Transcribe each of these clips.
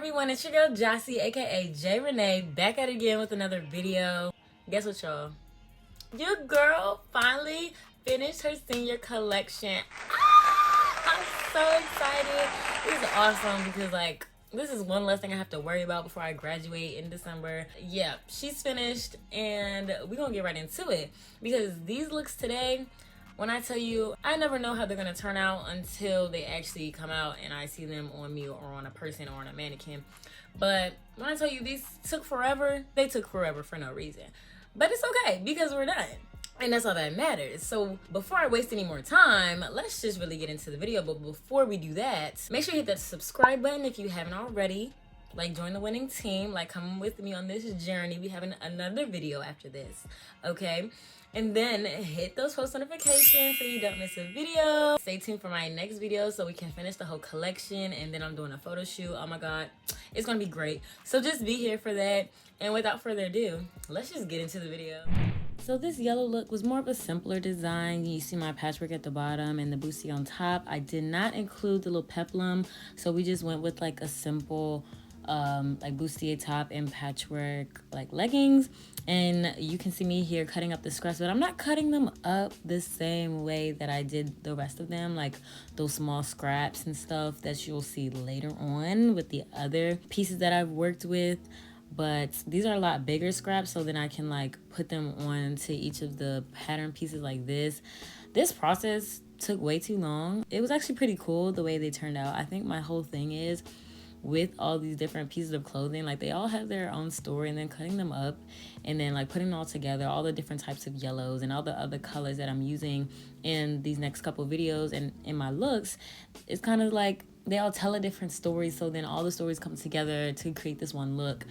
everyone, it's your girl Jossie, aka jreneediy, back at it again with another video. Guess what, y'all? Your girl finally finished her senior collection. I'm so excited. This is awesome because this is one less thing I have to worry about before I graduate in December. Yeah, she's finished and we're gonna get right into it because these looks today, when I tell you, I never know how they're gonna turn out until they actually come out and I see them on me or on a person or on a mannequin. But when I tell you these took forever, they took forever for no reason. But it's okay because we're done. And that's all that matters. So before I waste any more time, let's just really get into the video. But before we do that, make sure you hit that subscribe button if you haven't already. Join the winning team. Come with me on this journey. We have another video after this, okay? And then hit those post notifications so you don't miss a video. Stay tuned for my next video so we can finish the whole collection. And then I'm doing a photo shoot. Oh my God, it's gonna be great. So just be here for that. And without further ado, let's just get into the video. So this yellow look was more of a simpler design. You see my patchwork at the bottom and the bustier on top. I did not include the little peplum, so we just went with a simple bustier top and patchwork leggings. And you can see me here cutting up the scraps, but I'm not cutting them up the same way that I did the rest of them, those small scraps and stuff that you'll see later on with the other pieces that I've worked with. But these are a lot bigger scraps, so then I can put them on to each of the pattern pieces like this. This process took way too long. It was actually pretty cool the way they turned out. I think my whole thing is with all these different pieces of clothing, they all have their own story, and then cutting them up and then putting them all together, all the different types of yellows and all the other colors that I'm using in these next couple videos and in my looks, it's kind of they all tell a different story, so then all the stories come together to create this one look.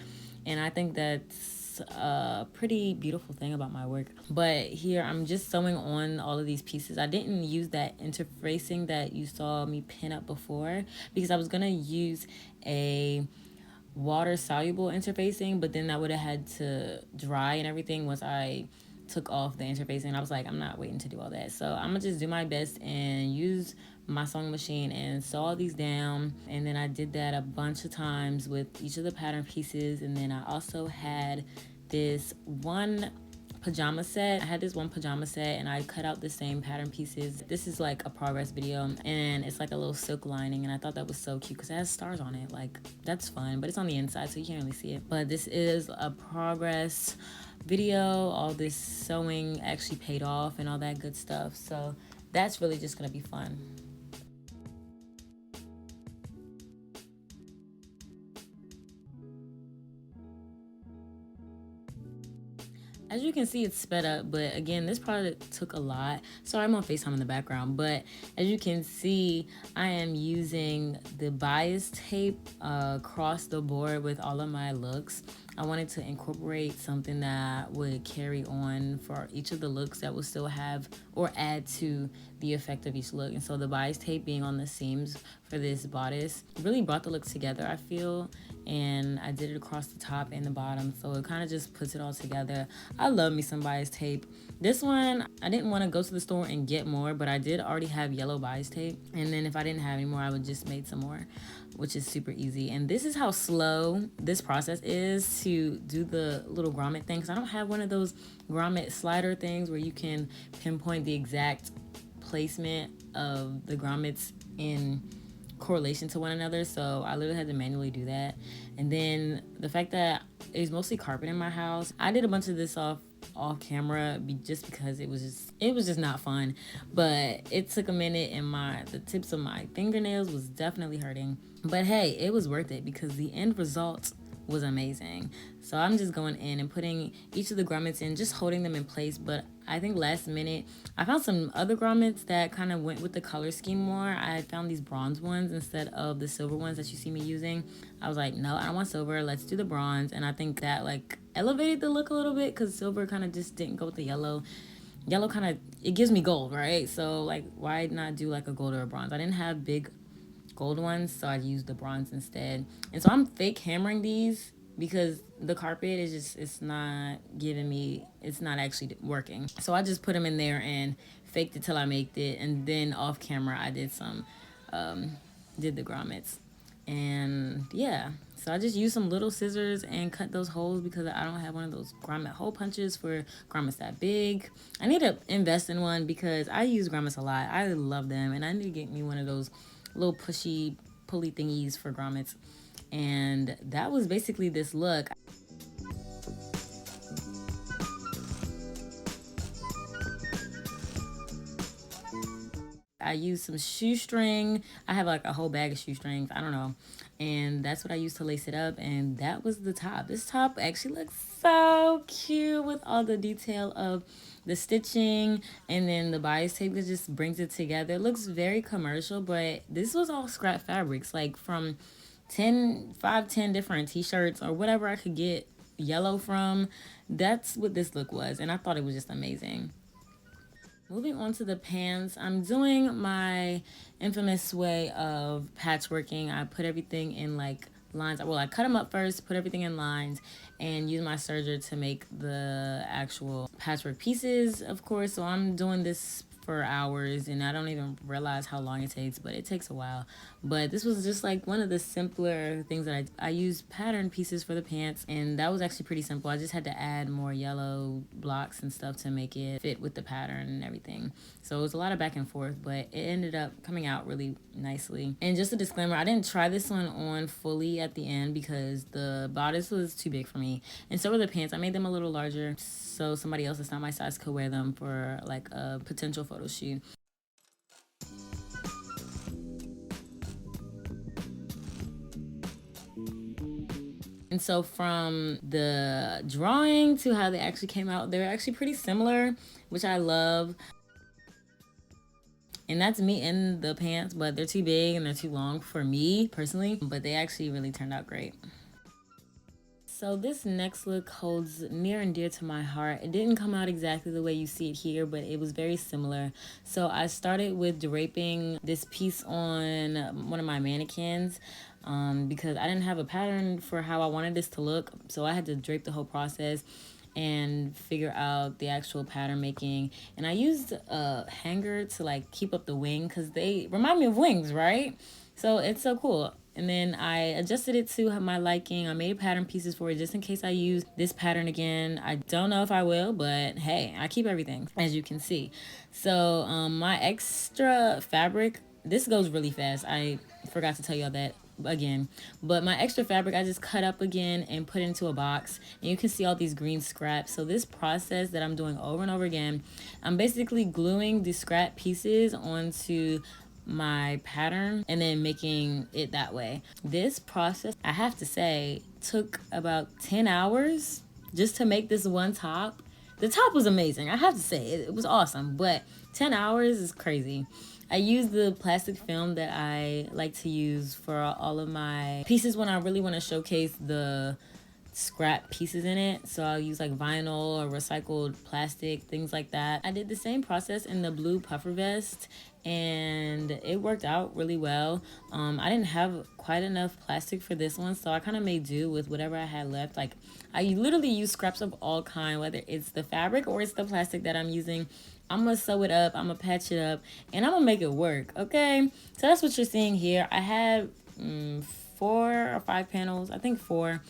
And I think that's a pretty beautiful thing about my work. But here I'm just sewing on all of these pieces. I didn't use that interfacing that you saw me pin up before because I was gonna use a water soluble interfacing, but then I would have had to dry and everything once I took off the interfacing. I was like, I'm not waiting to do all that, so I'm gonna just do my best and use my sewing machine and sew all these down. And then I did that a bunch of times with each of the pattern pieces. And then I also had this one pajama set. I had this one pajama set and I cut out the same pattern pieces. This is a progress video, and it's a little silk lining, and I thought that was so cute because it has stars on it. That's fun, but it's on the inside so you can't really see it. But this is a progress video. All this sewing actually paid off and all that good stuff, so that's really just gonna be fun. As you can see, it's sped up, but again, this project took a lot. Sorry, I'm on FaceTime in the background, but as you can see, I am using the bias tape across the board with all of my looks. I wanted to incorporate something that would carry on for each of the looks that will still have or add to the effect of each look. And so the bias tape being on the seams for this bodice really brought the look together, I feel. And I did it across the top and the bottom, so it kind of just puts it all together. I love me some bias tape. This one, I didn't want to go to the store and get more, but I did already have yellow bias tape. And then if I didn't have any more, I would just made some more, which is super easy. And this is how slow this process is to do the little grommet thing, because I don't have one of those grommet slider things where you can pinpoint the exact placement of the grommets in correlation to one another. So I literally had to manually do that. And then the fact that it's mostly carpet in my house, I did a bunch of this off camera just because it was just not fun. But it took a minute, and the tips of my fingernails was definitely hurting, but hey, it was worth it because the end result was amazing. So I'm just going in and putting each of the grommets in, just holding them in place. But I think last minute I found some other grommets that kind of went with the color scheme more. I found these bronze ones instead of the silver ones that you see me using. I was like, no, I don't want silver, let's do the bronze. And I think that elevated the look a little bit because silver kind of just didn't go with the yellow. Yellow kind of, it gives me gold, right? So why not do a gold or a bronze? I didn't have big gold ones, so I used the bronze instead. And so I'm fake hammering these because the carpet is just, it's not actually working. So I just put them in there and faked it till I made it. And then off camera, I did the grommets. And yeah, So I just used some little scissors and cut those holes because I don't have one of those grommet hole punches for grommets that big. I need to invest in one because I use grommets a lot. I love them, and I need to get me one of those little pulley thingies for grommets. And that was basically this look. I used some shoestring. I have like a whole bag of shoestrings. I don't know. And that's what I used to lace it up. And that was the top. This top actually looks so cute with all the detail of the stitching and then the bias tape that just brings it together. It looks very commercial, but this was all scrap fabrics, like from 10 different t-shirts or whatever I could get yellow from. That's what this look was. And I thought it was just amazing. Moving on to the pants, I'm doing my infamous way of patchworking. I put everything in like lines. Well, I cut them up first, put everything in lines, and use my serger to make the actual patchwork pieces, of course. So I'm doing this for hours, and I don't even realize how long it takes, but it takes a while. But this was just like one of the simpler things that I used pattern pieces for the pants, and that was actually pretty simple. I just had to add more yellow blocks and stuff to make it fit with the pattern and everything. So it was a lot of back and forth, but it ended up coming out really nicely. And just a disclaimer, I didn't try this one on fully at the end because the bodice was too big for me, and so were the pants. I made them a little larger so somebody else that's not my size could wear them for like a potential photo shoot. And so from the drawing to how they actually came out, they're actually pretty similar, which I love. And that's me in the pants, but they're too big and they're too long for me personally, but they actually really turned out great. So this next look holds near and dear to my heart. It didn't come out exactly the way you see it here, but it was very similar. So I started with draping this piece on one of my mannequins because I didn't have a pattern for how I wanted this to look. So I had to drape the whole process and figure out the actual pattern making. And I used a hanger to like keep up the wing because they remind me of wings, right? So it's so cool. And then I adjusted it to my liking. I made pattern pieces for it just in case I use this pattern again. I don't know if I will, but hey, I keep everything, as you can see. So my extra fabric, this goes really fast. I forgot to tell y'all that again, but my extra fabric I just cut up again and put into a box, and you can see all these green scraps. So this process that I'm doing over and over again, I'm basically gluing the scrap pieces onto my pattern and then making it that way. This process, I have to say, took about 10 hours just to make this one top. The top was amazing, I have to say, it was awesome, but 10 hours is crazy. I use the plastic film that I like to use for all of my pieces when I really want to showcase the scrap pieces in it. So I'll use like vinyl or recycled plastic, things like that. I did the same process in the blue puffer vest and it worked out really well. I didn't have quite enough plastic for this one, so I kind of made do with whatever I had left. Like I literally use scraps of all kind, whether it's the fabric or it's the plastic that I'm using. I'm gonna sew it up, I'm gonna patch it up, and I'm gonna make it work, okay? So that's what you're seeing here. I had 4 or 5 panels, I think 4.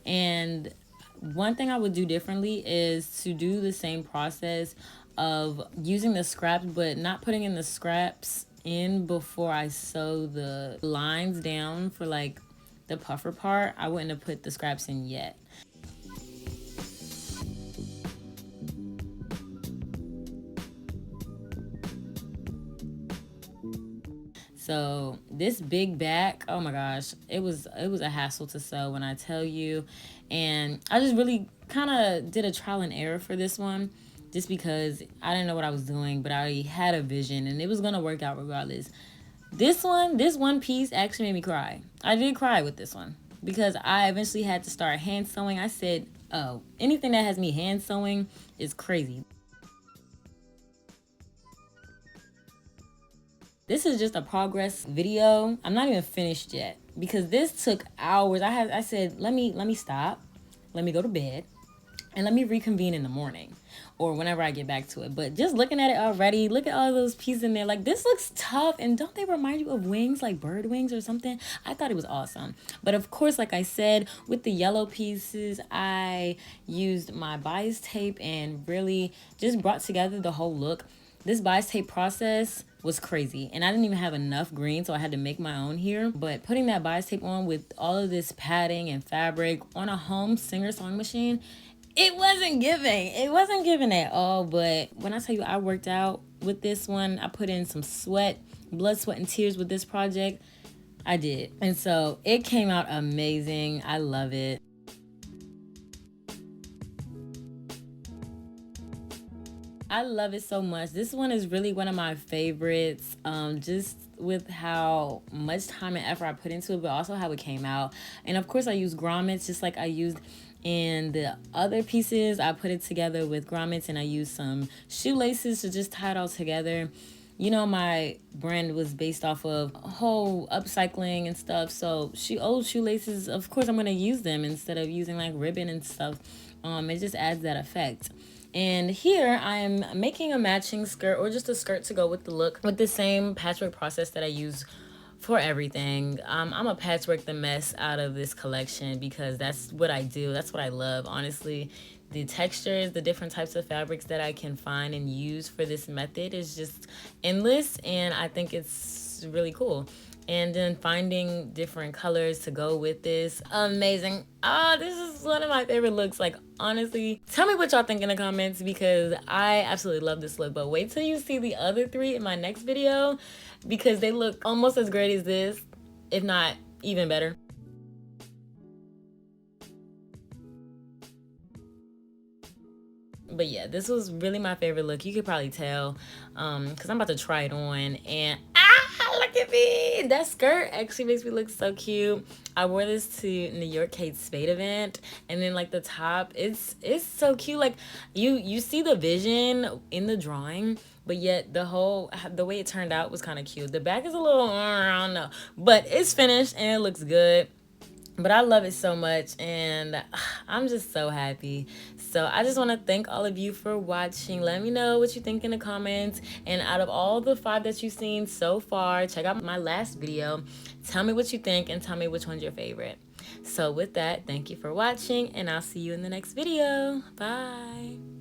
And one thing I would do differently is to do the same process of using the scraps, but not putting in the scraps in before I sew the lines down for like the puffer part. I wouldn't have put the scraps in yet. So this big back, oh my gosh, it was a hassle to sew when I tell you. And I just really kind of did a trial and error for this one just because I didn't know what I was doing, but I had a vision and it was gonna work out regardless. This one piece actually made me cry. I did cry with this one because I eventually had to start hand sewing. I said, oh, anything that has me hand sewing is crazy. This is just a progress video. I'm not even finished yet because this took hours. I said, let me stop. Let me go to bed and let me reconvene in the morning. or whenever I get back to it. But just looking at it already, look at all those pieces in there. Like, this looks tough. And don't they remind you of wings, like bird wings or something? I thought it was awesome. But of course, like I said, with the yellow pieces, I used my bias tape and really just brought together the whole look. This bias tape process was crazy, and I didn't even have enough green, so I had to make my own here. But putting that bias tape on with all of this padding and fabric on a home singer sewing machine, it wasn't giving. It wasn't giving at all. But when I tell you I worked out with this one, I put in some sweat, blood, sweat, and tears with this project. I did. And so it came out amazing. I love it. I love it so much. This one is really one of my favorites, just with how much time and effort I put into it, but also how it came out. And of course I use grommets just like I used in the other pieces. I put it together with grommets, and I used some shoelaces to just tie it all together. You know, my brand was based off of whole upcycling and stuff. So old shoelaces, of course I'm going to use them instead of using like ribbon and stuff. It just adds that effect. And here I'm making a matching skirt, or just a skirt to go with the look, with the same patchwork process that I use for everything. I'm a patchwork the mess out of this collection because that's what I do. That's what I love, honestly. The textures, the different types of fabrics that I can find and use for this method is just endless, and I think it's really cool. And then finding different colors to go with this, amazing. This is one of my favorite looks. Like, honestly, tell me what y'all think in the comments, because I absolutely love this look. But wait till you see the other three in my next video, because they look almost as great as this, if not even better. But yeah, this was really my favorite look. You could probably tell, because I'm about to try it on, and look at me. That skirt actually makes me look so cute. I wore this to New York Kate Spade event, and then like the top, it's so cute. Like you see the vision in the drawing, but yet the way it turned out was kind of cute. The back is a little, I don't know, but it's finished and it looks good. But I love it so much, and I'm just so happy. So I just want to thank all of you for watching. Let me know what you think in the comments. And out of all the 5 that you've seen so far, check out my last video. Tell me what you think and tell me which one's your favorite. So with that, thank you for watching, and I'll see you in the next video. Bye.